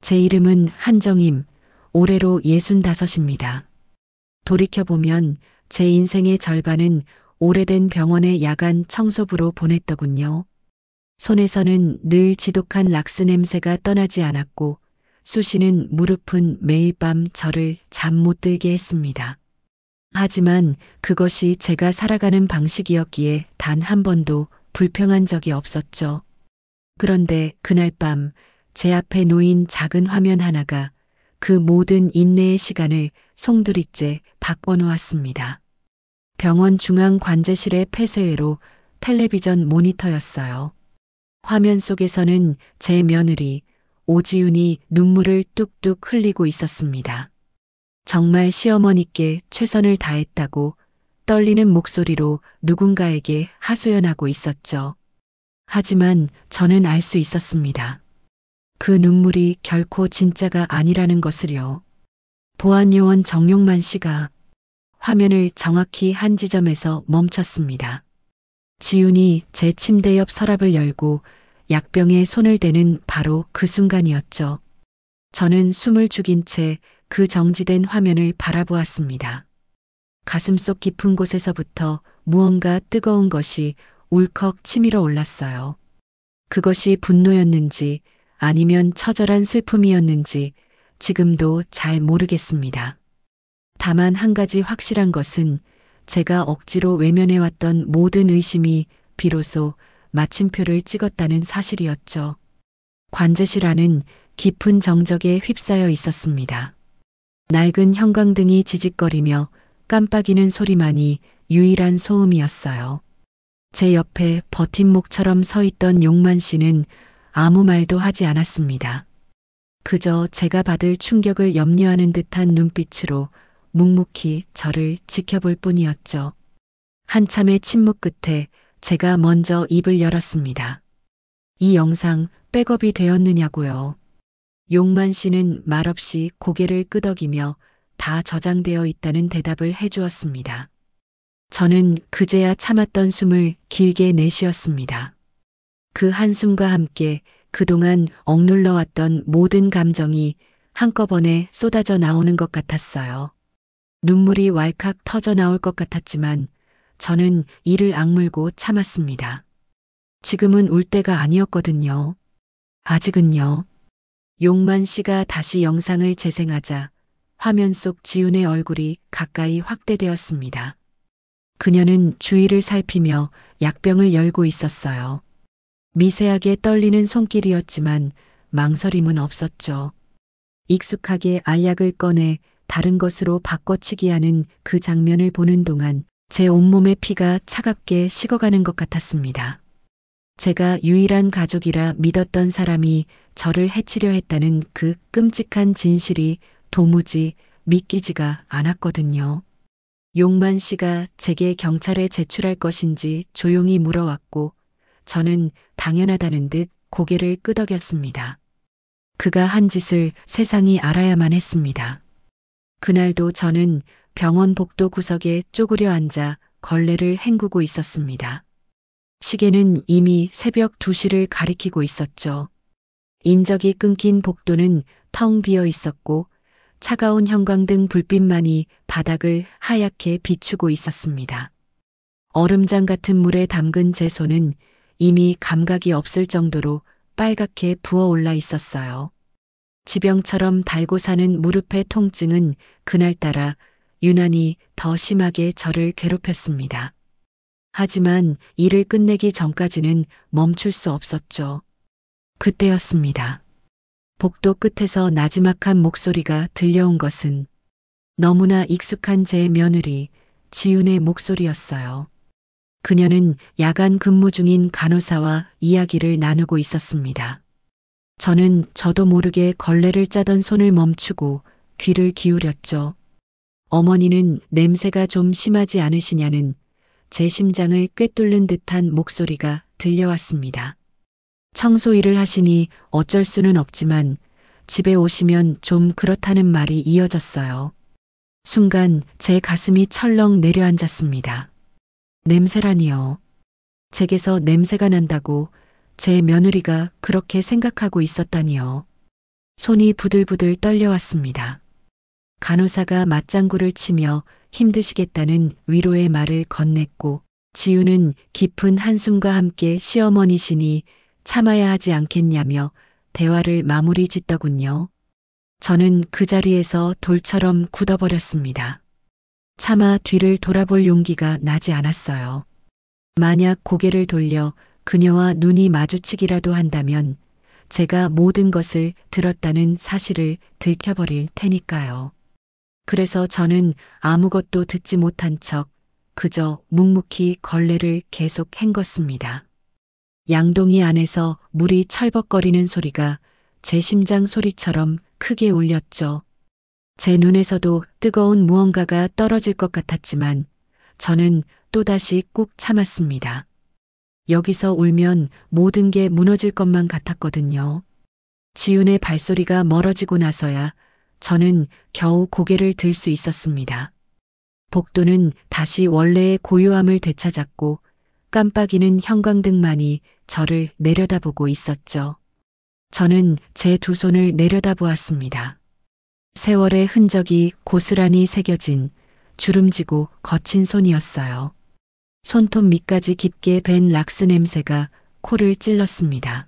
제 이름은 한정임, 올해로 65입니다. 돌이켜보면 제 인생의 절반은 오래된 병원의 야간 청소부로 보냈더군요. 손에서는 늘 지독한 락스 냄새가 떠나지 않았고 수시는 무릎은 매일 밤 저를 잠 못 들게 했습니다. 하지만 그것이 제가 살아가는 방식이었기에 단 한 번도 불평한 적이 없었죠. 그런데 그날 밤 제 앞에 놓인 작은 화면 하나가 그 모든 인내의 시간을 송두리째 바꿔놓았습니다. 병원 중앙 관제실의 폐쇄회로 텔레비전 모니터였어요. 화면 속에서는 제 며느리 오지윤이 눈물을 뚝뚝 흘리고 있었습니다. 정말 시어머니께 최선을 다했다고 떨리는 목소리로 누군가에게 하소연하고 있었죠. 하지만 저는 알 수 있었습니다. 그 눈물이 결코 진짜가 아니라는 것을요. 보안요원 정용만 씨가 화면을 정확히 한 지점에서 멈췄습니다. 지훈이 제 침대 옆 서랍을 열고 약병에 손을 대는 바로 그 순간이었죠. 저는 숨을 죽인 채 그 정지된 화면을 바라보았습니다. 가슴속 깊은 곳에서부터 무언가 뜨거운 것이 울컥 치밀어 올랐어요. 그것이 분노였는지 아니면 처절한 슬픔이었는지 지금도 잘 모르겠습니다. 다만 한 가지 확실한 것은 제가 억지로 외면해왔던 모든 의심이 비로소 마침표를 찍었다는 사실이었죠. 관제실 안은 깊은 정적에 휩싸여 있었습니다. 낡은 형광등이 지직거리며 깜빡이는 소리만이 유일한 소음이었어요. 제 옆에 버팀목처럼 서 있던 용만 씨는 아무 말도 하지 않았습니다. 그저 제가 받을 충격을 염려하는 듯한 눈빛으로 묵묵히 저를 지켜볼 뿐이었죠. 한참의 침묵 끝에 제가 먼저 입을 열었습니다. 이 영상 백업이 되었느냐고요. 용만 씨는 말없이 고개를 끄덕이며 다 저장되어 있다는 대답을 해주었습니다. 저는 그제야 참았던 숨을 길게 내쉬었습니다. 그 한숨과 함께 그동안 억눌러왔던 모든 감정이 한꺼번에 쏟아져 나오는 것 같았어요. 눈물이 왈칵 터져 나올 것 같았지만 저는 이를 악물고 참았습니다. 지금은 울 때가 아니었거든요. 아직은요. 용만 씨가 다시 영상을 재생하자 화면 속 지훈의 얼굴이 가까이 확대되었습니다. 그녀는 주위를 살피며 약병을 열고 있었어요. 미세하게 떨리는 손길이었지만 망설임은 없었죠. 익숙하게 알약을 꺼내 다른 것으로 바꿔치기 하는 그 장면을 보는 동안 제 온몸의 피가 차갑게 식어가는 것 같았습니다. 제가 유일한 가족이라 믿었던 사람이 저를 해치려 했다는 그 끔찍한 진실이 도무지 믿기지가 않았거든요. 용만 씨가 제게 경찰에 제출할 것인지 조용히 물어왔고 저는 당연하다는 듯 고개를 끄덕였습니다. 그가 한 짓을 세상이 알아야만 했습니다. 그날도 저는 병원 복도 구석에 쪼그려 앉아 걸레를 헹구고 있었습니다. 시계는 이미 새벽 2시를 가리키고 있었죠. 인적이 끊긴 복도는 텅 비어 있었고 차가운 형광등 불빛만이 바닥을 하얗게 비추고 있었습니다. 얼음장 같은 물에 담근 제 손은 이미 감각이 없을 정도로 빨갛게 부어올라 있었어요. 지병처럼 달고 사는 무릎의 통증은 그날따라 유난히 더 심하게 저를 괴롭혔습니다. 하지만 일을 끝내기 전까지는 멈출 수 없었죠. 그때였습니다. 복도 끝에서 나지막한 목소리가 들려온 것은 너무나 익숙한 제 며느리 지윤의 목소리였어요. 그녀는 야간 근무 중인 간호사와 이야기를 나누고 있었습니다. 저는 저도 모르게 걸레를 짜던 손을 멈추고 귀를 기울였죠. 어머니는 냄새가 좀 심하지 않으시냐는 제 심장을 꿰뚫는 듯한 목소리가 들려왔습니다. 청소 일을 하시니 어쩔 수는 없지만 집에 오시면 좀 그렇다는 말이 이어졌어요. 순간 제 가슴이 철렁 내려앉았습니다. 냄새라니요. 제게서 냄새가 난다고 제 며느리가 그렇게 생각하고 있었다니요. 손이 부들부들 떨려왔습니다. 간호사가 맞장구를 치며 힘드시겠다는 위로의 말을 건넸고 지우는 깊은 한숨과 함께 시어머니시니 참아야 하지 않겠냐며 대화를 마무리 짓더군요. 저는 그 자리에서 돌처럼 굳어버렸습니다. 차마 뒤를 돌아볼 용기가 나지 않았어요. 만약 고개를 돌려 그녀와 눈이 마주치기라도 한다면 제가 모든 것을 들었다는 사실을 들켜버릴 테니까요. 그래서 저는 아무것도 듣지 못한 척 그저 묵묵히 걸레를 계속 헹궜습니다. 양동이 안에서 물이 철벅거리는 소리가 제 심장 소리처럼 크게 울렸죠. 제 눈에서도 뜨거운 무언가가 떨어질 것 같았지만 저는 또다시 꾹 참았습니다. 여기서 울면 모든 게 무너질 것만 같았거든요. 지훈의 발소리가 멀어지고 나서야 저는 겨우 고개를 들 수 있었습니다. 복도는 다시 원래의 고요함을 되찾았고 깜빡이는 형광등만이 저를 내려다보고 있었죠. 저는 제 두 손을 내려다보았습니다. 세월의 흔적이 고스란히 새겨진 주름지고 거친 손이었어요. 손톱 밑까지 깊게 밴 락스 냄새가 코를 찔렀습니다.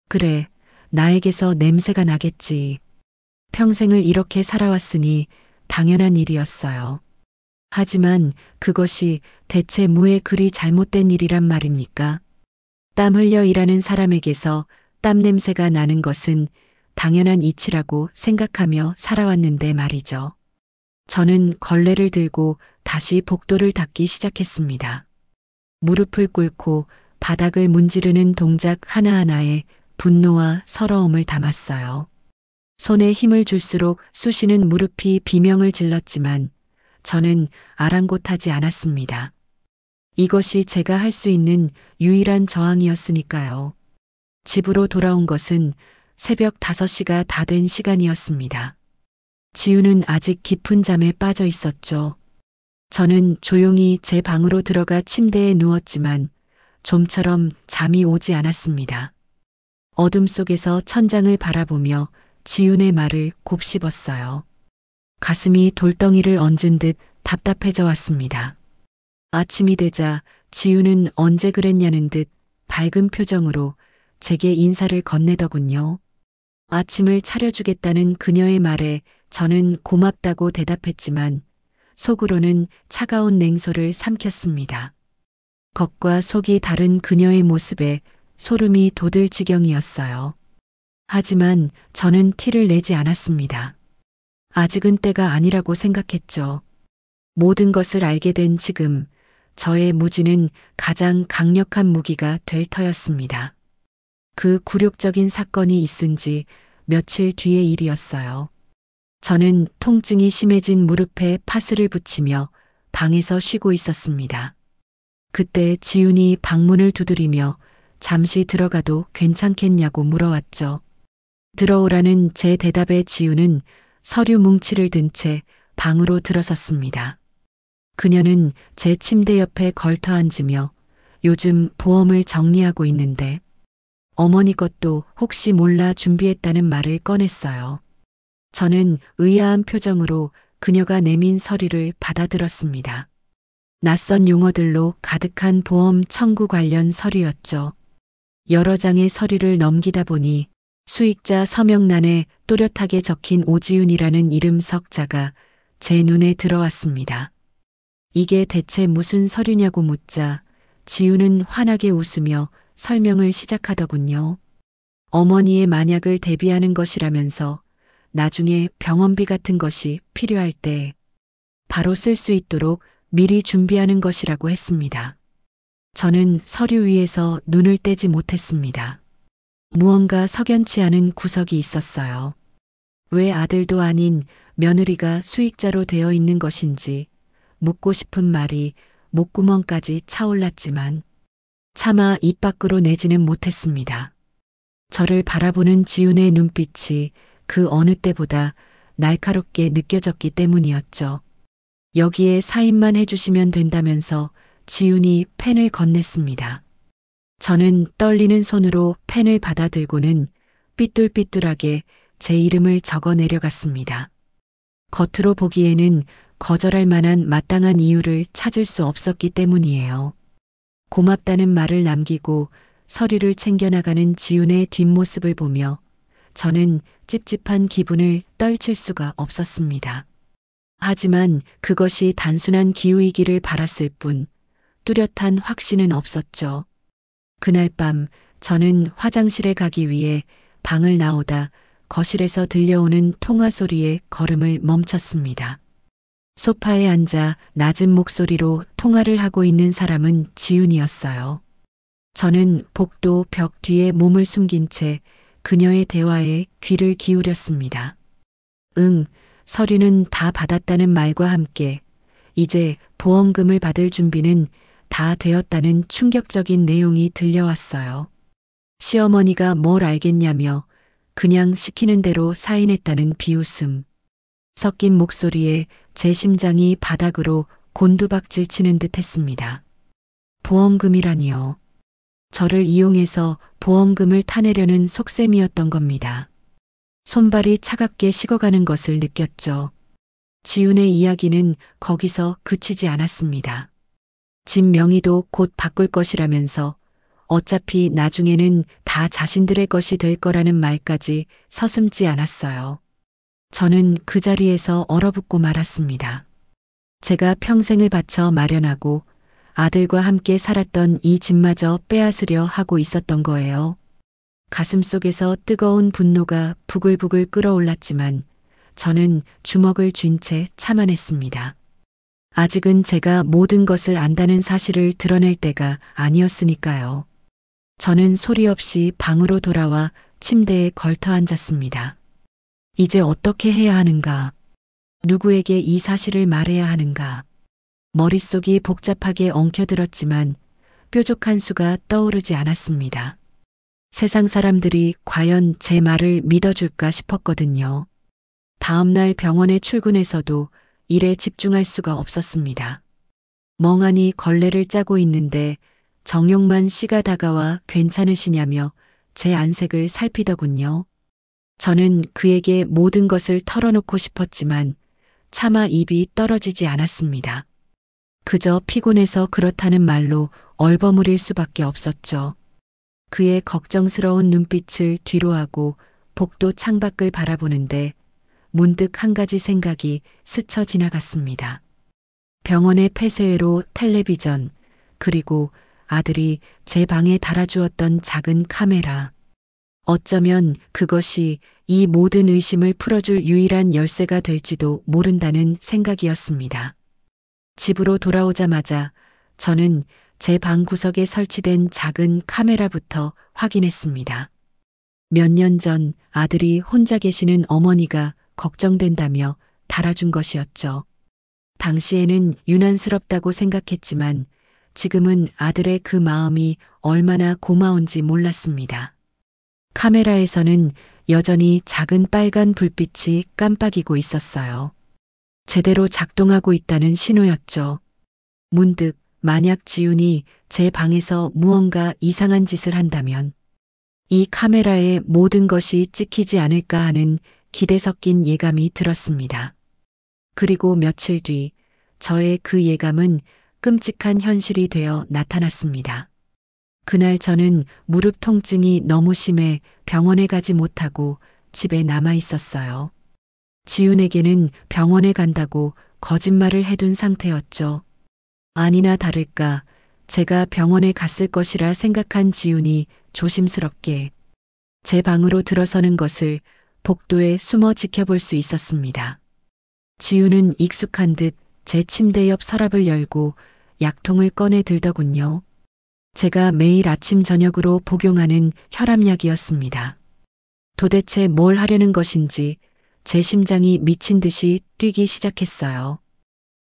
그래, 나에게서 냄새가 나겠지. 평생을 이렇게 살아왔으니 당연한 일이었어요. 하지만 그것이 대체 무의 그리 잘못된 일이란 말입니까? 땀 흘려 일하는 사람에게서 땀 냄새가 나는 것은 당연한 이치라고 생각하며 살아왔는데 말이죠. 저는 걸레를 들고 다시 복도를 닦기 시작했습니다. 무릎을 꿇고 바닥을 문지르는 동작 하나하나에 분노와 서러움을 담았어요. 손에 힘을 줄수록 쑤시는 무릎이 비명을 질렀지만 저는 아랑곳하지 않았습니다. 이것이 제가 할 수 있는 유일한 저항이었으니까요. 집으로 돌아온 것은 새벽 5시가 다 된 시간이었습니다. 지우는 아직 깊은 잠에 빠져 있었죠. 저는 조용히 제 방으로 들어가 침대에 누웠지만 좀처럼 잠이 오지 않았습니다. 어둠 속에서 천장을 바라보며 지훈의 말을 곱씹었어요. 가슴이 돌덩이를 얹은 듯 답답해져 왔습니다. 아침이 되자 지훈은 언제 그랬냐는 듯 밝은 표정으로 제게 인사를 건네더군요. 아침을 차려주겠다는 그녀의 말에 저는 고맙다고 대답했지만 속으로는 차가운 냉소를 삼켰습니다. 겉과 속이 다른 그녀의 모습에 소름이 돋을 지경이었어요. 하지만 저는 티를 내지 않았습니다. 아직은 때가 아니라고 생각했죠. 모든 것을 알게 된 지금 저의 무지는 가장 강력한 무기가 될 터였습니다. 그 굴욕적인 사건이 있은 지 며칠 뒤의 일이었어요. 저는 통증이 심해진 무릎에 파스를 붙이며 방에서 쉬고 있었습니다. 그때 지훈이 방문을 두드리며 잠시 들어가도 괜찮겠냐고 물어왔죠. 들어오라는 제 대답에 지훈은 서류 뭉치를 든 채 방으로 들어섰습니다. 그녀는 제 침대 옆에 걸터 앉으며 요즘 보험을 정리하고 있는데 어머니 것도 혹시 몰라 준비했다는 말을 꺼냈어요. 저는 의아한 표정으로 그녀가 내민 서류를 받아들었습니다. 낯선 용어들로 가득한 보험 청구 관련 서류였죠. 여러 장의 서류를 넘기다 보니 수익자 서명란에 또렷하게 적힌 오지훈이라는 이름 석자가 제 눈에 들어왔습니다. 이게 대체 무슨 서류냐고 묻자 지훈은 환하게 웃으며 설명을 시작하더군요. 어머니의 만약을 대비하는 것이라면서 나중에 병원비 같은 것이 필요할 때 바로 쓸 수 있도록 미리 준비하는 것이라고 했습니다. 저는 서류 위에서 눈을 떼지 못했습니다. 무언가 석연치 않은 구석이 있었어요. 왜 아들도 아닌 며느리가 수익자로 되어 있는 것인지 묻고 싶은 말이 목구멍까지 차올랐지만 차마 입 밖으로 내지는 못했습니다. 저를 바라보는 지훈의 눈빛이 그 어느 때보다 날카롭게 느껴졌기 때문이었죠. 여기에 사인만 해주시면 된다면서 지훈이 펜을 건넸습니다. 저는 떨리는 손으로 펜을 받아들고는 삐뚤삐뚤하게 제 이름을 적어 내려갔습니다. 겉으로 보기에는 거절할 만한 마땅한 이유를 찾을 수 없었기 때문이에요. 고맙다는 말을 남기고 서류를 챙겨나가는 지훈의 뒷모습을 보며 저는 찝찝한 기분을 떨칠 수가 없었습니다. 하지만 그것이 단순한 기우이기를 바랐을 뿐 뚜렷한 확신은 없었죠. 그날 밤 저는 화장실에 가기 위해 방을 나오다 거실에서 들려오는 통화 소리에 걸음을 멈췄습니다. 소파에 앉아 낮은 목소리로 통화를 하고 있는 사람은 지훈이었어요. 저는 복도 벽 뒤에 몸을 숨긴 채 그녀의 대화에 귀를 기울였습니다. 응, 서류는 다 받았다는 말과 함께 이제 보험금을 받을 준비는 다 되었다는 충격적인 내용이 들려왔어요. 시어머니가 뭘 알겠냐며 그냥 시키는 대로 사인했다는 비웃음. 섞인 목소리에 제 심장이 바닥으로 곤두박질 치는 듯 했습니다. 보험금이라니요. 저를 이용해서 보험금을 타내려는 속셈이었던 겁니다. 손발이 차갑게 식어가는 것을 느꼈죠. 지훈의 이야기는 거기서 그치지 않았습니다. 집 명의도 곧 바꿀 것이라면서 어차피 나중에는 다 자신들의 것이 될 거라는 말까지 서슴지 않았어요. 저는 그 자리에서 얼어붙고 말았습니다. 제가 평생을 바쳐 마련하고 아들과 함께 살았던 이 집마저 빼앗으려 하고 있었던 거예요. 가슴속에서 뜨거운 분노가 부글부글 끓어올랐지만 저는 주먹을 쥔 채 참아냈습니다. 아직은 제가 모든 것을 안다는 사실을 드러낼 때가 아니었으니까요. 저는 소리 없이 방으로 돌아와 침대에 걸터 앉았습니다. 이제 어떻게 해야 하는가? 누구에게 이 사실을 말해야 하는가? 머릿속이 복잡하게 엉켜들었지만 뾰족한 수가 떠오르지 않았습니다. 세상 사람들이 과연 제 말을 믿어줄까 싶었거든요. 다음날 병원에 출근해서도 일에 집중할 수가 없었습니다. 멍하니 걸레를 짜고 있는데 정용만 씨가 다가와 괜찮으시냐며 제 안색을 살피더군요. 저는 그에게 모든 것을 털어놓고 싶었지만 차마 입이 떨어지지 않았습니다. 그저 피곤해서 그렇다는 말로 얼버무릴 수밖에 없었죠. 그의 걱정스러운 눈빛을 뒤로하고 복도 창밖을 바라보는데 문득 한 가지 생각이 스쳐 지나갔습니다. 병원의 폐쇄회로 텔레비전, 그리고 아들이 제 방에 달아주었던 작은 카메라. 어쩌면 그것이 이 모든 의심을 풀어줄 유일한 열쇠가 될지도 모른다는 생각이었습니다. 집으로 돌아오자마자 저는 제 방 구석에 설치된 작은 카메라부터 확인했습니다. 몇 년 전 아들이 혼자 계시는 어머니가 걱정된다며 달아준 것이었죠. 당시에는 유난스럽다고 생각했지만 지금은 아들의 그 마음이 얼마나 고마운지 몰랐습니다. 카메라에서는 여전히 작은 빨간 불빛이 깜빡이고 있었어요. 제대로 작동하고 있다는 신호였죠. 문득 만약 지훈이 제 방에서 무언가 이상한 짓을 한다면 이 카메라에 모든 것이 찍히지 않을까 하는 기대 섞인 예감이 들었습니다. 그리고 며칠 뒤 저의 그 예감은 끔찍한 현실이 되어 나타났습니다. 그날 저는 무릎 통증이 너무 심해 병원에 가지 못하고 집에 남아 있었어요. 지훈에게는 병원에 간다고 거짓말을 해둔 상태였죠. 아니나 다를까 제가 병원에 갔을 것이라 생각한 지훈이 조심스럽게 제 방으로 들어서는 것을 복도에 숨어 지켜볼 수 있었습니다. 지훈은 익숙한 듯 제 침대 옆 서랍을 열고 약통을 꺼내 들더군요. 제가 매일 아침 저녁으로 복용하는 혈압약이었습니다. 도대체 뭘 하려는 것인지 제 심장이 미친 듯이 뛰기 시작했어요.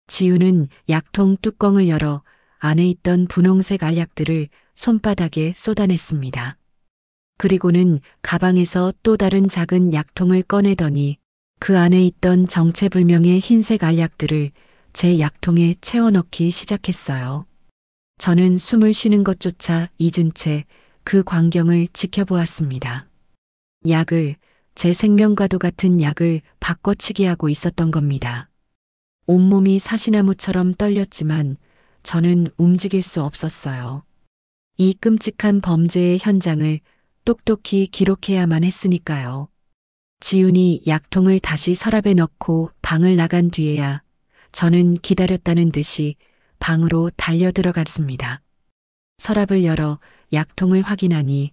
지훈은 약통 뚜껑을 열어 안에 있던 분홍색 알약들을 손바닥에 쏟아냈습니다. 그리고는 가방에서 또 다른 작은 약통을 꺼내더니 그 안에 있던 정체불명의 흰색 알약들을 제 약통에 채워넣기 시작했어요. 저는 숨을 쉬는 것조차 잊은 채 그 광경을 지켜보았습니다. 약을 제 생명과도 같은 약을 바꿔치기 하고 있었던 겁니다. 온몸이 사시나무처럼 떨렸지만 저는 움직일 수 없었어요. 이 끔찍한 범죄의 현장을 똑똑히 기록해야만 했으니까요. 지훈이 약통을 다시 서랍에 넣고 방을 나간 뒤에야 저는 기다렸다는 듯이 방으로 달려 들어갔습니다. 서랍을 열어 약통을 확인하니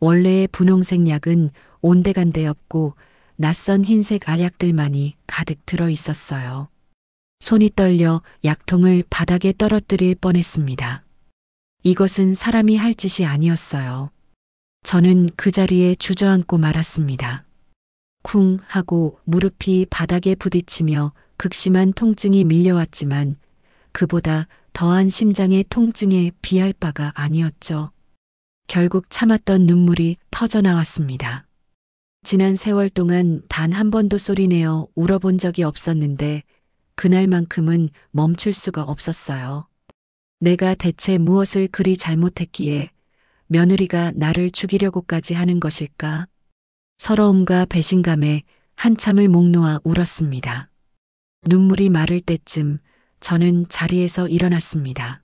원래의 분홍색 약은 온데간데 없고 낯선 흰색 알약들만이 가득 들어 있었어요. 손이 떨려 약통을 바닥에 떨어뜨릴 뻔했습니다. 이것은 사람이 할 짓이 아니었어요. 저는 그 자리에 주저앉고 말았습니다. 쿵 하고 무릎이 바닥에 부딪히며 극심한 통증이 밀려왔지만 그보다 더한 심장의 통증에 비할 바가 아니었죠. 결국 참았던 눈물이 터져 나왔습니다. 지난 세월 동안 단 한 번도 소리내어 울어본 적이 없었는데 그날만큼은 멈출 수가 없었어요. 내가 대체 무엇을 그리 잘못했기에 며느리가 나를 죽이려고까지 하는 것일까? 서러움과 배신감에 한참을 목 놓아 울었습니다. 눈물이 마를 때쯤 저는 자리에서 일어났습니다.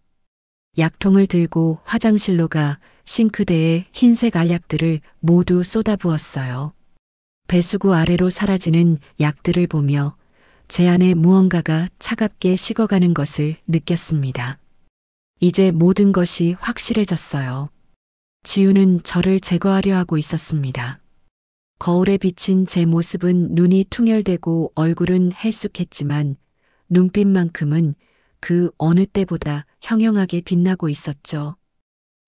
약통을 들고 화장실로 가 싱크대에 흰색 알약들을 모두 쏟아부었어요. 배수구 아래로 사라지는 약들을 보며 제 안에 무언가가 차갑게 식어가는 것을 느꼈습니다. 이제 모든 것이 확실해졌어요. 지우는 저를 제거하려 하고 있었습니다. 거울에 비친 제 모습은 눈이 퉁혈되고 얼굴은 헬쑥했지만 눈빛만큼은 그 어느 때보다 형형하게 빛나고 있었죠.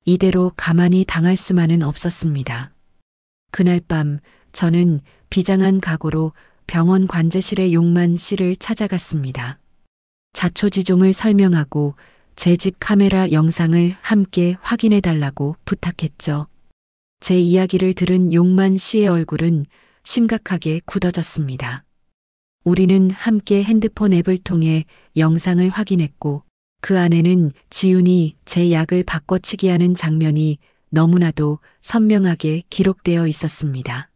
이대로 가만히 당할 수만은 없었습니다. 그날 밤 저는 비장한 각오로 병원 관제실의 용만 씨를 찾아갔습니다. 자초지종을 설명하고 제 집 카메라 영상을 함께 확인해 달라고 부탁했죠. 제 이야기를 들은 용만 씨의 얼굴은 심각하게 굳어졌습니다. 우리는 함께 핸드폰 앱을 통해 영상을 확인했고 그 안에는 지훈이 제 약을 바꿔치기 하는 장면이 너무나도 선명하게 기록되어 있었습니다.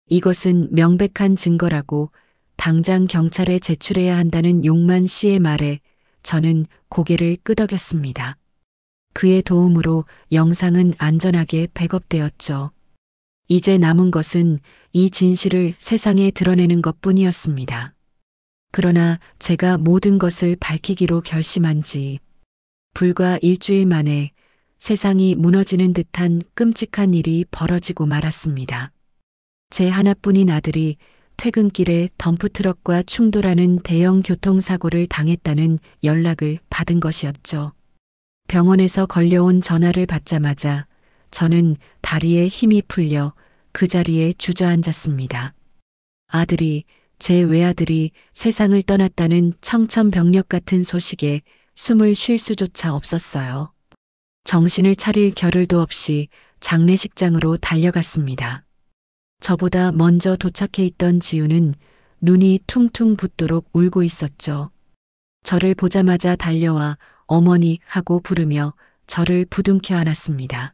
이것은 명백한 증거라고 당장 경찰에 제출해야 한다는 용만 씨의 말에 저는 고개를 끄덕였습니다. 그의 도움으로 영상은 안전하게 백업되었죠. 이제 남은 것은 이 진실을 세상에 드러내는 것뿐이었습니다. 그러나 제가 모든 것을 밝히기로 결심한 지 불과 일주일 만에 세상이 무너지는 듯한 끔찍한 일이 벌어지고 말았습니다. 제 하나뿐인 아들이 퇴근길에 덤프트럭과 충돌하는 대형 교통사고를 당했다는 연락을 받은 것이었죠. 병원에서 걸려온 전화를 받자마자 저는 다리에 힘이 풀려 그 자리에 주저앉았습니다. 아들이, 제 외아들이 세상을 떠났다는 청천벽력 같은 소식에 숨을 쉴 수조차 없었어요. 정신을 차릴 겨를도 없이 장례식장으로 달려갔습니다. 저보다 먼저 도착해 있던 지우는 눈이 퉁퉁 붓도록 울고 있었죠. 저를 보자마자 달려와 어머니 하고 부르며 저를 부둥켜 안았습니다.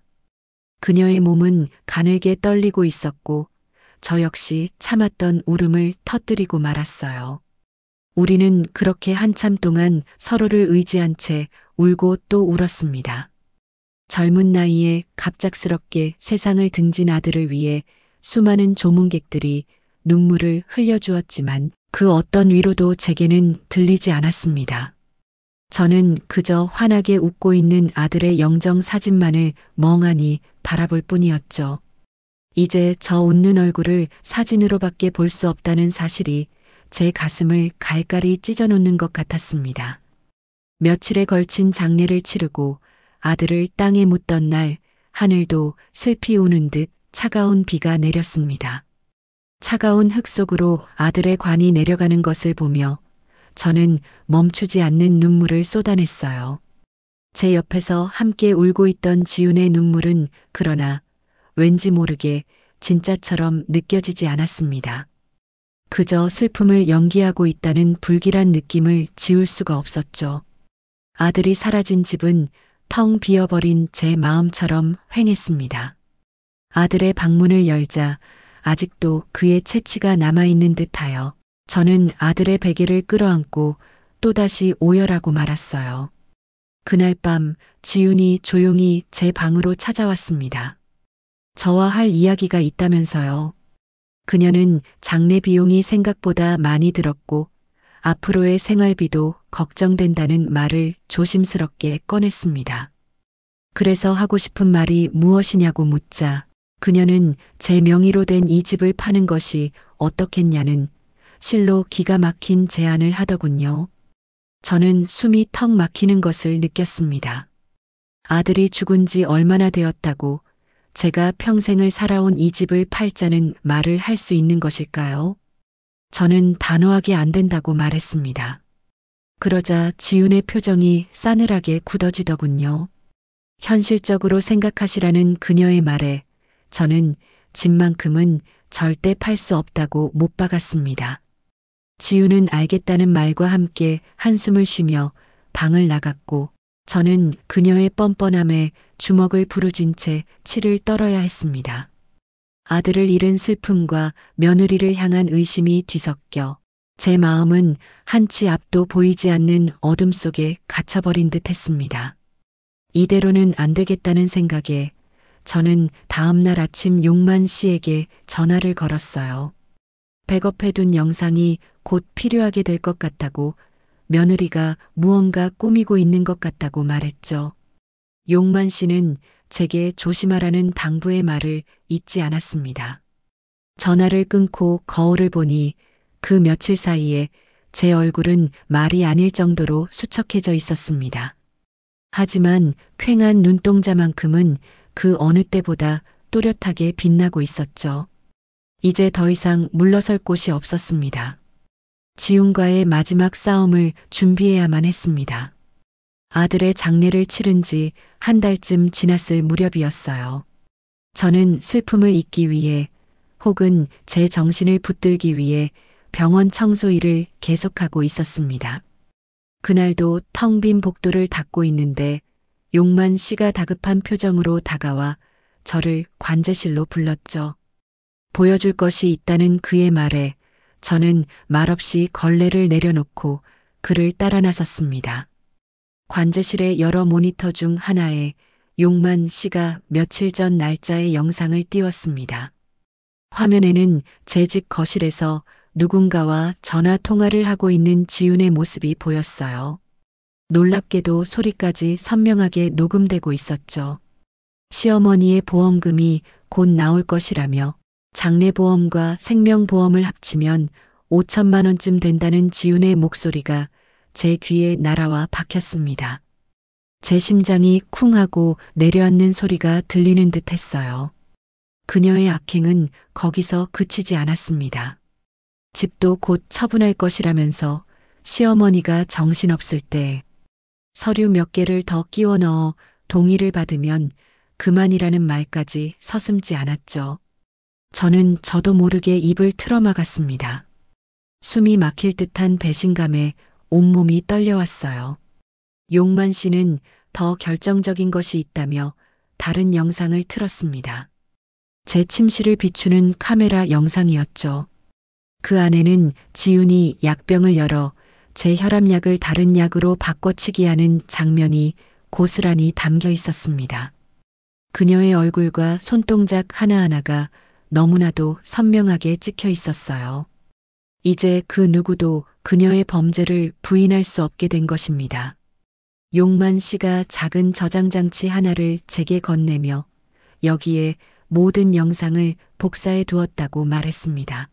그녀의 몸은 가늘게 떨리고 있었고 저 역시 참았던 울음을 터뜨리고 말았어요. 우리는 그렇게 한참 동안 서로를 의지한 채 울고 또 울었습니다. 젊은 나이에 갑작스럽게 세상을 등진 아들을 위해 수많은 조문객들이 눈물을 흘려주었지만 그 어떤 위로도 제게는 들리지 않았습니다. 저는 그저 환하게 웃고 있는 아들의 영정 사진만을 멍하니 바라볼 뿐이었죠. 이제 저 웃는 얼굴을 사진으로밖에 볼 수 없다는 사실이 제 가슴을 갈갈이 찢어놓는 것 같았습니다. 며칠에 걸친 장례를 치르고 아들을 땅에 묻던 날 하늘도 슬피 우는 듯 차가운 비가 내렸습니다. 차가운 흙 속으로 아들의 관이 내려가는 것을 보며 저는 멈추지 않는 눈물을 쏟아냈어요. 제 옆에서 함께 울고 있던 지훈의 눈물은 그러나 왠지 모르게 진짜처럼 느껴지지 않았습니다. 그저 슬픔을 연기하고 있다는 불길한 느낌을 지울 수가 없었죠. 아들이 사라진 집은 텅 비어버린 제 마음처럼 휑했습니다. 아들의 방문을 열자 아직도 그의 채취가 남아있는 듯하여 저는 아들의 베개를 끌어안고 또다시 오열하고 말았어요. 그날 밤 지훈이 조용히 제 방으로 찾아왔습니다. 저와 할 이야기가 있다면서요. 그녀는 장례 비용이 생각보다 많이 들었고 앞으로의 생활비도 걱정된다는 말을 조심스럽게 꺼냈습니다. 그래서 하고 싶은 말이 무엇이냐고 묻자 그녀는 제 명의로 된 이 집을 파는 것이 어떻겠냐는 실로 기가 막힌 제안을 하더군요. 저는 숨이 턱 막히는 것을 느꼈습니다. 아들이 죽은 지 얼마나 되었다고 제가 평생을 살아온 이 집을 팔자는 말을 할 수 있는 것일까요? 저는 단호하게 안 된다고 말했습니다. 그러자 지훈의 표정이 싸늘하게 굳어지더군요. 현실적으로 생각하시라는 그녀의 말에 저는 집만큼은 절대 팔 수 없다고 못 박았습니다. 지훈은 알겠다는 말과 함께 한숨을 쉬며 방을 나갔고 저는 그녀의 뻔뻔함에 주먹을 부르진 채 치를 떨어야 했습니다. 아들을 잃은 슬픔과 며느리를 향한 의심이 뒤섞여 제 마음은 한치 앞도 보이지 않는 어둠 속에 갇혀버린 듯 했습니다. 이대로는 안 되겠다는 생각에 저는 다음날 아침 용만 씨에게 전화를 걸었어요. 백업해둔 영상이 곧 필요하게 될 것 같다고 며느리가 무언가 꾸미고 있는 것 같다고 말했죠. 용만 씨는 제게 조심하라는 당부의 말을 잊지 않았습니다. 전화를 끊고 거울을 보니 그 며칠 사이에 제 얼굴은 말이 아닐 정도로 수척해져 있었습니다. 하지만 퀭한 눈동자만큼은 그 어느 때보다 또렷하게 빛나고 있었죠. 이제 더 이상 물러설 곳이 없었습니다. 지훈과의 마지막 싸움을 준비해야만 했습니다. 아들의 장례를 치른 지 한 달쯤 지났을 무렵이었어요. 저는 슬픔을 잊기 위해 혹은 제 정신을 붙들기 위해 병원 청소 일을 계속하고 있었습니다. 그날도 텅 빈 복도를 닦고 있는데 용만 씨가 다급한 표정으로 다가와 저를 관제실로 불렀죠. 보여줄 것이 있다는 그의 말에 저는 말없이 걸레를 내려놓고 그를 따라 나섰습니다. 관제실의 여러 모니터 중 하나에 용만 씨가 며칠 전 날짜의 영상을 띄웠습니다. 화면에는 제 집 거실에서 누군가와 전화 통화를 하고 있는 지훈의 모습이 보였어요. 놀랍게도 소리까지 선명하게 녹음되고 있었죠. 시어머니의 보험금이 곧 나올 것이라며 장례보험과 생명보험을 합치면 5천만 원쯤 된다는 지훈의 목소리가 제 귀에 날아와 박혔습니다. 제 심장이 쿵 하고 내려앉는 소리가 들리는 듯 했어요. 그녀의 악행은 거기서 그치지 않았습니다. 집도 곧 처분할 것이라면서 시어머니가 정신없을 때 서류 몇 개를 더 끼워 넣어 동의를 받으면 그만이라는 말까지 서슴지 않았죠. 저는 저도 모르게 입을 틀어막았습니다. 숨이 막힐 듯한 배신감에 온몸이 떨려왔어요. 용만 씨는 더 결정적인 것이 있다며 다른 영상을 틀었습니다. 제 침실을 비추는 카메라 영상이었죠. 그 안에는 지훈이 약병을 열어 제 혈압약을 다른 약으로 바꿔치기 하는 장면이 고스란히 담겨 있었습니다. 그녀의 얼굴과 손동작 하나하나가 너무나도 선명하게 찍혀 있었어요. 이제 그 누구도 그녀의 범죄를 부인할 수 없게 된 것입니다. 용만 씨가 작은 저장 장치 하나를 제게 건네며 여기에 모든 영상을 복사해 두었다고 말했습니다.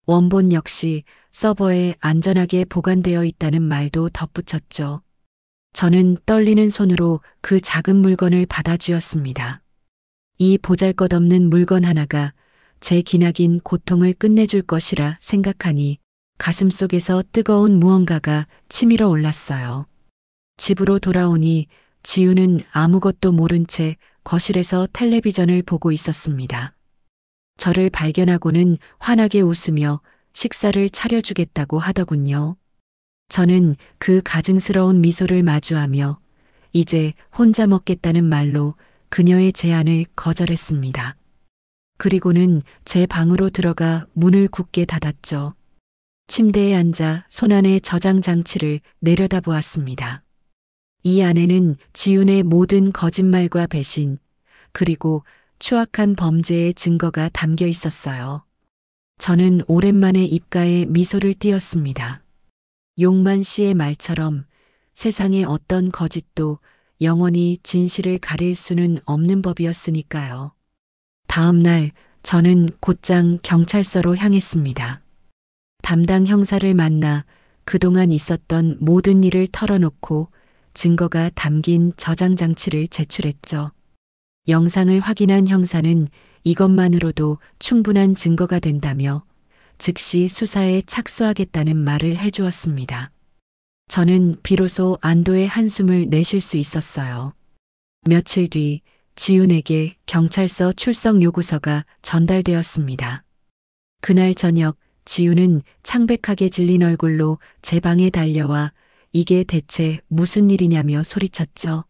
원본 역시 서버에 안전하게 보관되어 있다는 말도 덧붙였죠. 저는 떨리는 손으로 그 작은 물건을 받아쥐었습니다. 이 보잘것없는 물건 하나가 제 기나긴 고통을 끝내줄 것이라 생각하니 가슴속에서 뜨거운 무언가가 치밀어 올랐어요. 집으로 돌아오니 지훈은 아무것도 모른 채 거실에서 텔레비전을 보고 있었습니다. 저를 발견하고는 환하게 웃으며 식사를 차려주겠다고 하더군요. 저는 그 가증스러운 미소를 마주하며 이제 혼자 먹겠다는 말로 그녀의 제안을 거절했습니다. 그리고는 제 방으로 들어가 문을 굳게 닫았죠. 침대에 앉아 손안의 저장 장치를 내려다보았습니다. 이 안에는 지훈의 모든 거짓말과 배신, 그리고 추악한 범죄의 증거가 담겨 있었어요. 저는 오랜만에 입가에 미소를 띄었습니다. 용만 씨의 말처럼 세상의 어떤 거짓도 영원히 진실을 가릴 수는 없는 법이었으니까요. 다음 날 저는 곧장 경찰서로 향했습니다. 담당 형사를 만나 그동안 있었던 모든 일을 털어놓고 증거가 담긴 저장 장치를 제출했죠. 영상을 확인한 형사는 이것만으로도 충분한 증거가 된다며 즉시 수사에 착수하겠다는 말을 해주었습니다. 저는 비로소 안도의 한숨을 내쉴 수 있었어요. 며칠 뒤 지훈에게 경찰서 출석 요구서가 전달되었습니다. 그날 저녁 지훈은 창백하게 질린 얼굴로 제 방에 달려와 이게 대체 무슨 일이냐며 소리쳤죠.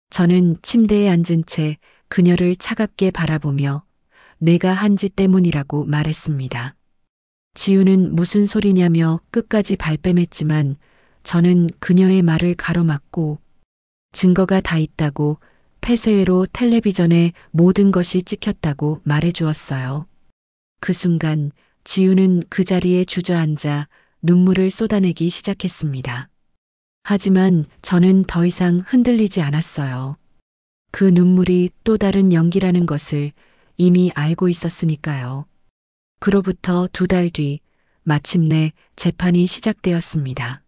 저는 침대에 앉은 채 그녀를 차갑게 바라보며 내가 한 짓 때문이라고 말했습니다. 지훈은 무슨 소리냐며 끝까지 발뺌했지만 저는 그녀의 말을 가로막고 증거가 다 있다고 폐쇄회로 텔레비전에 모든 것이 찍혔다고 말해주었어요. 그 순간 지훈은 그 자리에 주저앉아 눈물을 쏟아내기 시작했습니다. 하지만 저는 더 이상 흔들리지 않았어요. 그 눈물이 또 다른 연기라는 것을 이미 알고 있었으니까요. 그로부터 2달 뒤 마침내 재판이 시작되었습니다.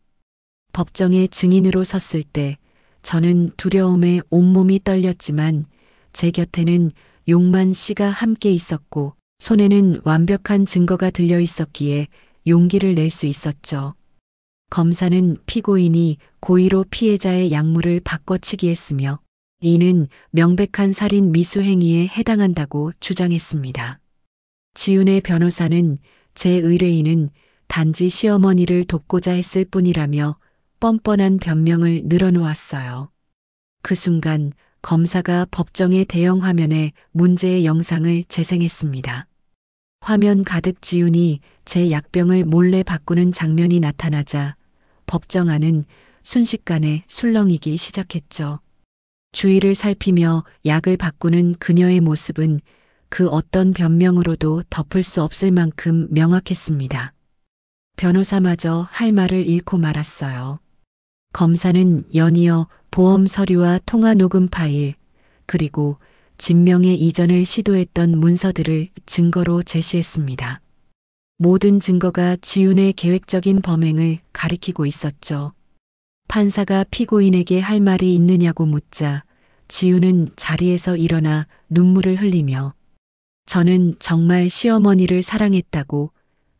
법정에 증인으로 섰을 때 저는 두려움에 온몸이 떨렸지만 제 곁에는 용만 씨가 함께 있었고 손에는 완벽한 증거가 들려 있었기에 용기를 낼 수 있었죠. 검사는 피고인이 고의로 피해자의 약물을 바꿔치기 했으며 이는 명백한 살인 미수 행위에 해당한다고 주장했습니다. 지훈의 변호사는 제 의뢰인은 단지 시어머니를 돕고자 했을 뿐이라며 뻔뻔한 변명을 늘어놓았어요. 그 순간 검사가 법정의 대형 화면에 문제의 영상을 재생했습니다. 화면 가득 지훈이 제 약병을 몰래 바꾸는 장면이 나타나자 법정 안은 순식간에 술렁이기 시작했죠. 주위를 살피며 약을 바꾸는 그녀의 모습은 그 어떤 변명으로도 덮을 수 없을 만큼 명확했습니다. 변호사마저 할 말을 잃고 말았어요. 검사는 연이어 보험 서류와 통화 녹음 파일, 그리고 진명의 이전을 시도했던 문서들을 증거로 제시했습니다. 모든 증거가 지훈의 계획적인 범행을 가리키고 있었죠. 판사가 피고인에게 할 말이 있느냐고 묻자 지훈은 자리에서 일어나 눈물을 흘리며 저는 정말 시어머니를 사랑했다고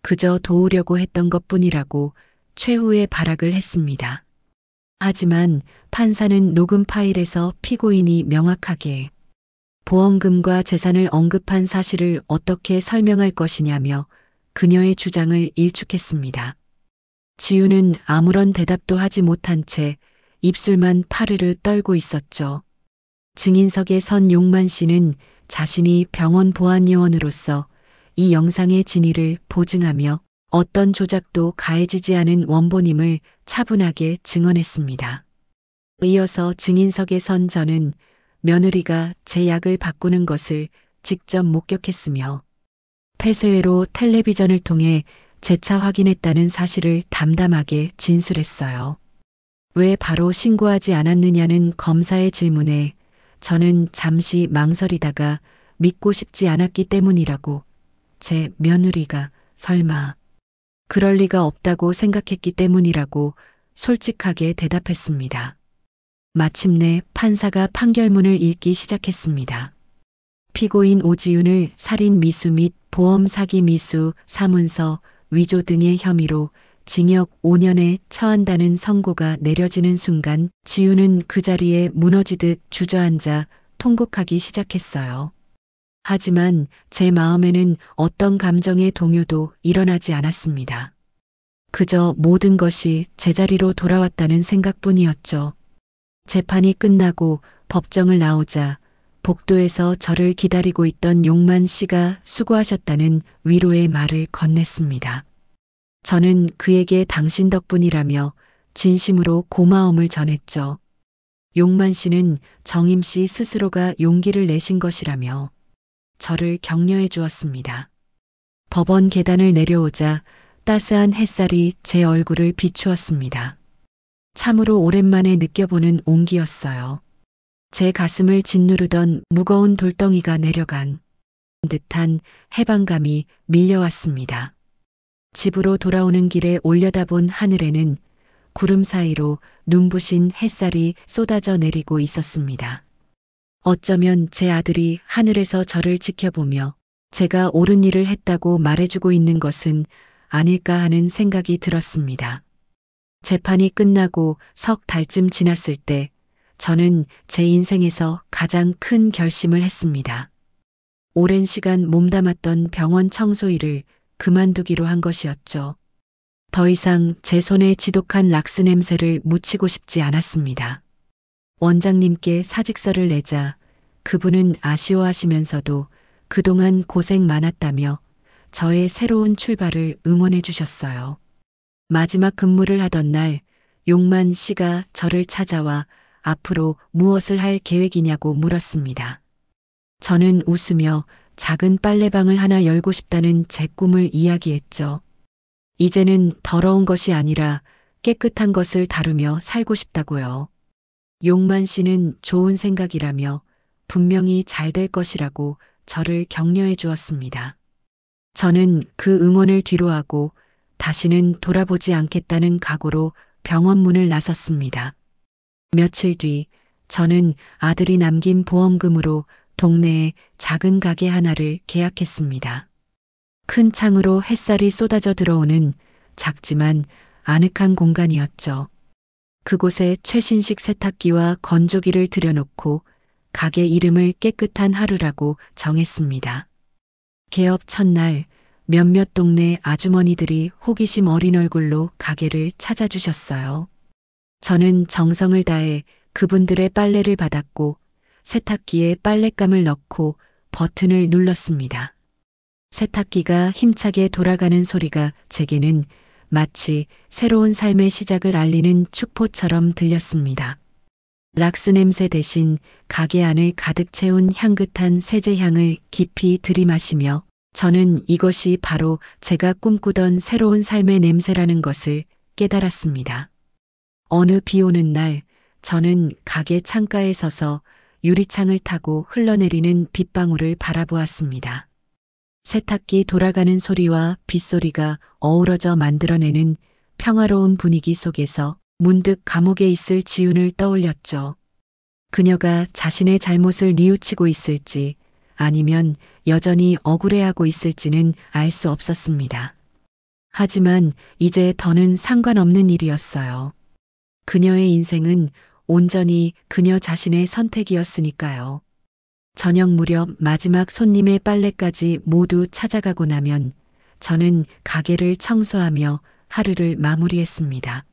그저 도우려고 했던 것뿐이라고 최후의 발악을 했습니다. 하지만 판사는 녹음 파일에서 피고인이 명확하게 보험금과 재산을 언급한 사실을 어떻게 설명할 것이냐며 그녀의 주장을 일축했습니다. 지훈은 아무런 대답도 하지 못한 채 입술만 파르르 떨고 있었죠. 증인석에 선 용만 씨는 자신이 병원 보안요원으로서 이 영상의 진위를 보증하며 어떤 조작도 가해지지 않은 원본임을 차분하게 증언했습니다. 이어서 증인석에 선 저는 며느리가 제 약을 바꾸는 것을 직접 목격했으며 폐쇄회로 텔레비전을 통해 재차 확인했다는 사실을 담담하게 진술했어요. 왜 바로 신고하지 않았느냐는 검사의 질문에 저는 잠시 망설이다가 믿고 싶지 않았기 때문이라고 제 며느리가 설마 그럴 리가 없다고 생각했기 때문이라고 솔직하게 대답했습니다. 마침내 판사가 판결문을 읽기 시작했습니다. 피고인 오지훈을 살인 미수 및 보험 사기 미수, 사문서, 위조 등의 혐의로 징역 5년에 처한다는 선고가 내려지는 순간 지훈은 그 자리에 무너지듯 주저앉아 통곡하기 시작했어요. 하지만 제 마음에는 어떤 감정의 동요도 일어나지 않았습니다. 그저 모든 것이 제자리로 돌아왔다는 생각뿐이었죠. 재판이 끝나고 법정을 나오자 복도에서 저를 기다리고 있던 용만 씨가 수고하셨다는 위로의 말을 건넸습니다. 저는 그에게 당신 덕분이라며 진심으로 고마움을 전했죠. 용만 씨는 정임 씨 스스로가 용기를 내신 것이라며 저를 격려해 주었습니다. 법원 계단을 내려오자 따스한 햇살이 제 얼굴을 비추었습니다. 참으로 오랜만에 느껴보는 온기였어요. 제 가슴을 짓누르던 무거운 돌덩이가 내려간 듯한 해방감이 밀려왔습니다. 집으로 돌아오는 길에 올려다본 하늘에는 구름 사이로 눈부신 햇살이 쏟아져 내리고 있었습니다. 어쩌면 제 아들이 하늘에서 저를 지켜보며 제가 옳은 일을 했다고 말해주고 있는 것은 아닐까 하는 생각이 들었습니다. 재판이 끝나고 석 달쯤 지났을 때 저는 제 인생에서 가장 큰 결심을 했습니다. 오랜 시간 몸담았던 병원 청소 일을 그만두기로 한 것이었죠. 더 이상 제 손에 지독한 락스 냄새를 묻히고 싶지 않았습니다. 원장님께 사직서를 내자 그분은 아쉬워하시면서도 그동안 고생 많았다며 저의 새로운 출발을 응원해 주셨어요. 마지막 근무를 하던 날 용만 씨가 저를 찾아와 앞으로 무엇을 할 계획이냐고 물었습니다. 저는 웃으며 작은 빨래방을 하나 열고 싶다는 제 꿈을 이야기했죠. 이제는 더러운 것이 아니라 깨끗한 것을 다루며 살고 싶다고요. 용만 씨는 좋은 생각이라며 분명히 잘 될 것이라고 저를 격려해 주었습니다. 저는 그 응원을 뒤로하고 다시는 돌아보지 않겠다는 각오로 병원 문을 나섰습니다. 며칠 뒤 저는 아들이 남긴 보험금으로 동네에 작은 가게 하나를 계약했습니다. 큰 창으로 햇살이 쏟아져 들어오는 작지만 아늑한 공간이었죠. 그곳에 최신식 세탁기와 건조기를 들여놓고 가게 이름을 깨끗한 하루라고 정했습니다. 개업 첫날 몇몇 동네 아주머니들이 호기심 어린 얼굴로 가게를 찾아주셨어요. 저는 정성을 다해 그분들의 빨래를 받았고 세탁기에 빨랫감을 넣고 버튼을 눌렀습니다. 세탁기가 힘차게 돌아가는 소리가 제게는 마치 새로운 삶의 시작을 알리는 축포처럼 들렸습니다. 락스 냄새 대신 가게 안을 가득 채운 향긋한 세제향을 깊이 들이마시며 저는 이것이 바로 제가 꿈꾸던 새로운 삶의 냄새라는 것을 깨달았습니다. 어느 비 오는 날 저는 가게 창가에 서서 유리창을 타고 흘러내리는 빗방울을 바라보았습니다. 세탁기 돌아가는 소리와 빗소리가 어우러져 만들어내는 평화로운 분위기 속에서 문득 감옥에 있을 지훈을 떠올렸죠. 그녀가 자신의 잘못을 뉘우치고 있을지 아니면 여전히 억울해하고 있을지는 알 수 없었습니다. 하지만 이제 더는 상관없는 일이었어요. 그녀의 인생은 온전히 그녀 자신의 선택이었으니까요. 저녁 무렵 마지막 손님의 빨래까지 모두 찾아가고 나면 저는 가게를 청소하며 하루를 마무리했습니다.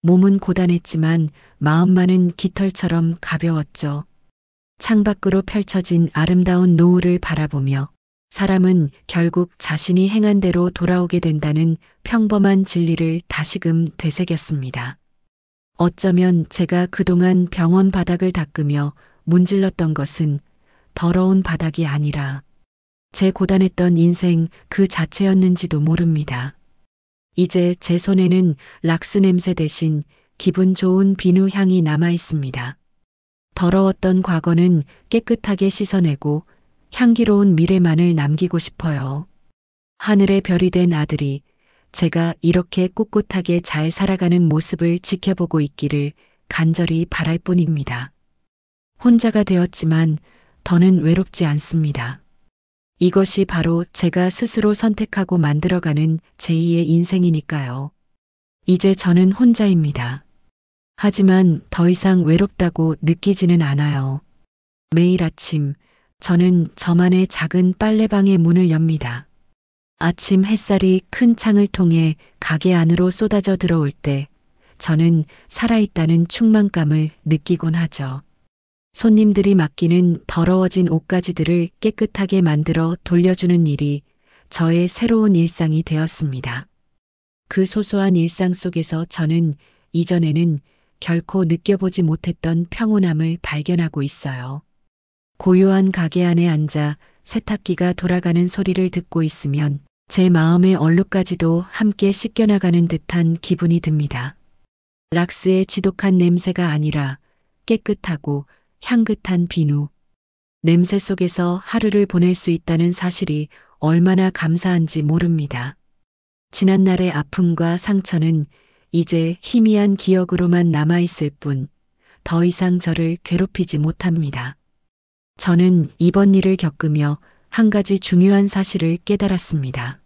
몸은 고단했지만 마음만은 깃털처럼 가벼웠죠. 창밖으로 펼쳐진 아름다운 노을을 바라보며 사람은 결국 자신이 행한 대로 돌아오게 된다는 평범한 진리를 다시금 되새겼습니다. 어쩌면 제가 그동안 병원 바닥을 닦으며 문질렀던 것은 더러운 바닥이 아니라 제 고단했던 인생 그 자체였는지도 모릅니다. 이제 제 손에는 락스 냄새 대신 기분 좋은 비누 향이 남아 있습니다. 더러웠던 과거는 깨끗하게 씻어내고 향기로운 미래만을 남기고 싶어요. 하늘의 별이 된 아들이 제가 이렇게 꿋꿋하게 잘 살아가는 모습을 지켜보고 있기를 간절히 바랄 뿐입니다. 혼자가 되었지만 더는 외롭지 않습니다. 이것이 바로 제가 스스로 선택하고 만들어가는 제2의 인생이니까요. 이제 저는 혼자입니다. 하지만 더 이상 외롭다고 느끼지는 않아요. 매일 아침 저는 저만의 작은 빨래방의 문을 엽니다. 아침 햇살이 큰 창을 통해 가게 안으로 쏟아져 들어올 때 저는 살아있다는 충만감을 느끼곤 하죠. 손님들이 맡기는 더러워진 옷가지들을 깨끗하게 만들어 돌려주는 일이 저의 새로운 일상이 되었습니다. 그 소소한 일상 속에서 저는 이전에는 결코 느껴보지 못했던 평온함을 발견하고 있어요. 고요한 가게 안에 앉아 세탁기가 돌아가는 소리를 듣고 있으면 제 마음의 얼룩까지도 함께 씻겨나가는 듯한 기분이 듭니다. 락스의 지독한 냄새가 아니라 깨끗하고 향긋한 비누. 냄새 속에서 하루를 보낼 수 있다는 사실이 얼마나 감사한지 모릅니다. 지난날의 아픔과 상처는 이제 희미한 기억으로만 남아있을 뿐 더 이상 저를 괴롭히지 못합니다. 저는 이번 일을 겪으며 한 가지 중요한 사실을 깨달았습니다.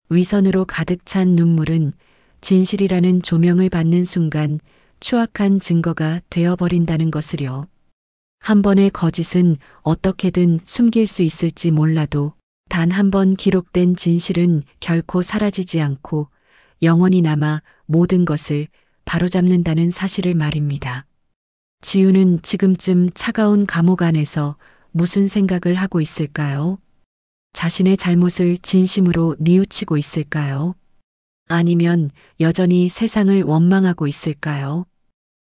위선으로 가득 찬 눈물은 진실이라는 조명을 받는 순간 추악한 증거가 되어버린다는 것을요. 한 번의 거짓은 어떻게든 숨길 수 있을지 몰라도 단 한 번 기록된 진실은 결코 사라지지 않고 영원히 남아 모든 것을 바로잡는다는 사실을 말입니다. 지우는 지금쯤 차가운 감옥 안에서 무슨 생각을 하고 있을까요? 자신의 잘못을 진심으로 뉘우치고 있을까요? 아니면 여전히 세상을 원망하고 있을까요?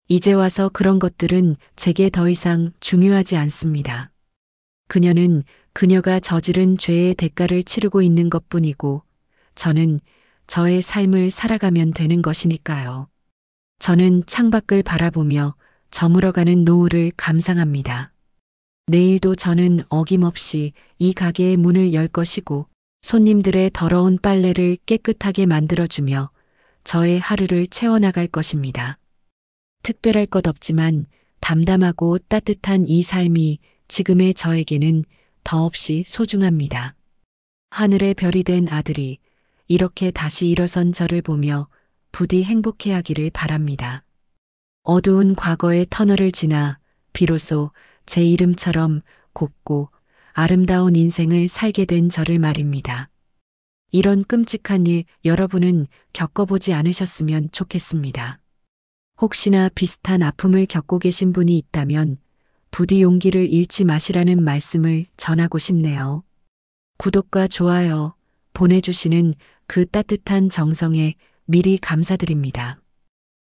이제 와서 그런 것들은 제게 더 이상 중요하지 않습니다. 그녀는 그녀가 저지른 죄의 대가를 치르고 있는 것뿐이고 저는 저의 삶을 살아가면 되는 것이니까요. 저는 창밖을 바라보며 저물어가는 노을을 감상합니다. 내일도 저는 어김없이 이 가게의 문을 열 것이고 손님들의 더러운 빨래를 깨끗하게 만들어주며 저의 하루를 채워나갈 것입니다. 특별할 것 없지만 담담하고 따뜻한 이 삶이 지금의 저에게는 더없이 소중합니다. 하늘의 별이 된 아들이 이렇게 다시 일어선 저를 보며 부디 행복해하기를 바랍니다. 어두운 과거의 터널을 지나 비로소 제 이름처럼 곱고 아름다운 인생을 살게 된 저를 말입니다. 이런 끔찍한 일 여러분은 겪어보지 않으셨으면 좋겠습니다. 혹시나 비슷한 아픔을 겪고 계신 분이 있다면 부디 용기를 잃지 마시라는 말씀을 전하고 싶네요. 구독과 좋아요 보내주시는 그 따뜻한 정성에 미리 감사드립니다.